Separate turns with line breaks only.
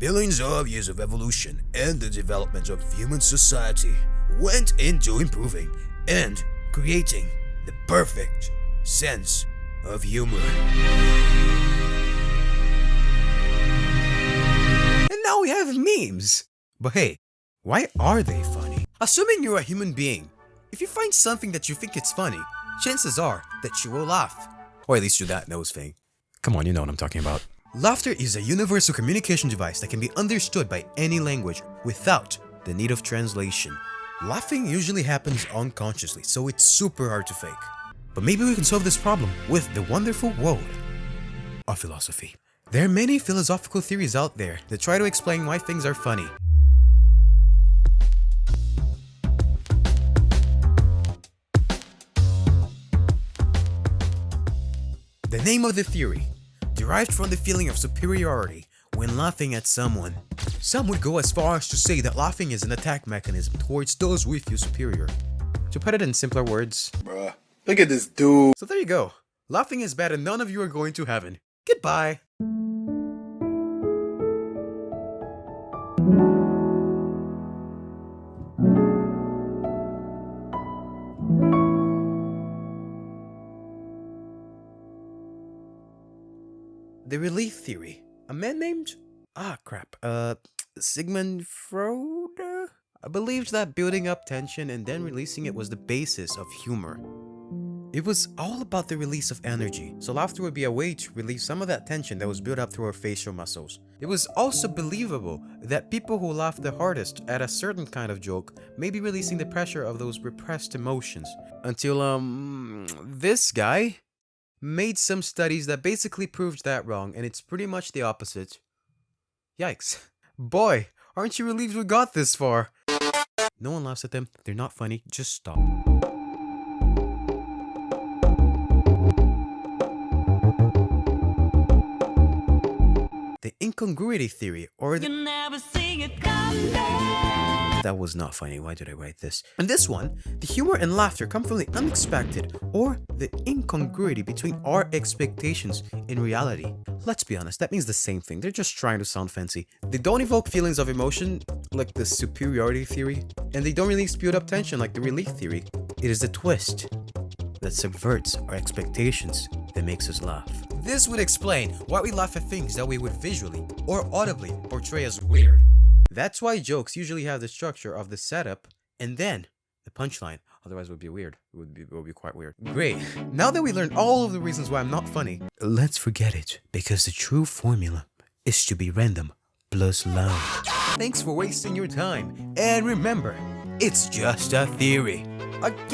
Billions of years of evolution and the development of human society went into improving and creating the perfect sense of humor. And now we have memes. But hey, why are they funny? Assuming you're a human being, if you find something that you think it's funny, chances are that you will laugh. Or at least do that nose thing. Come on, you know what I'm talking about. Laughter is a universal communication device that can be understood by any language without the need of translation. Laughing usually happens unconsciously, so it's super hard to fake. But maybe we can solve this problem with the wonderful world of philosophy. There are many philosophical theories out there that try to explain why things are funny. The name of the theory derived from the feeling of superiority when laughing at someone. Some would go as far as to say that laughing is an attack mechanism towards those we feel superior. To put it in simpler words,
bruh, look at this dude.
So there you go. Laughing is bad and none of you are going to heaven. Goodbye. The relief theory. A man named Sigmund Freud believed that building up tension and then releasing it was the basis of humor. It was all about the release of energy, so laughter would be a way to release some of that tension that was built up through our facial muscles. It was also believable that people who laughed the hardest at a certain kind of joke may be releasing the pressure of those repressed emotions. Until, this guy made some studies that basically proved that wrong, and it's pretty much the opposite. Yikes. Boy, aren't you relieved we got this far? No one laughs at them, they're not funny, just stop. The incongruity theory, or the... You never see it coming. That was not funny, why did I write this? In this one, the humor and laughter come from the unexpected, or the incongruity between our expectations and reality. Let's be honest, that means the same thing, they're just trying to sound fancy. They don't evoke feelings of emotion, like the superiority theory, and they don't release build up tension like the relief theory. It is the twist that subverts our expectations that makes us laugh. This would explain why we laugh at things that we would visually or audibly portray as weird. That's why jokes usually have the structure of the setup and then the punchline. Otherwise it would be weird. It would be quite weird. Great. Now that we learned all of the reasons why I'm not funny, let's forget it, because the true formula is to be random plus loud. Thanks for wasting your time. And remember, it's just a theory. Again.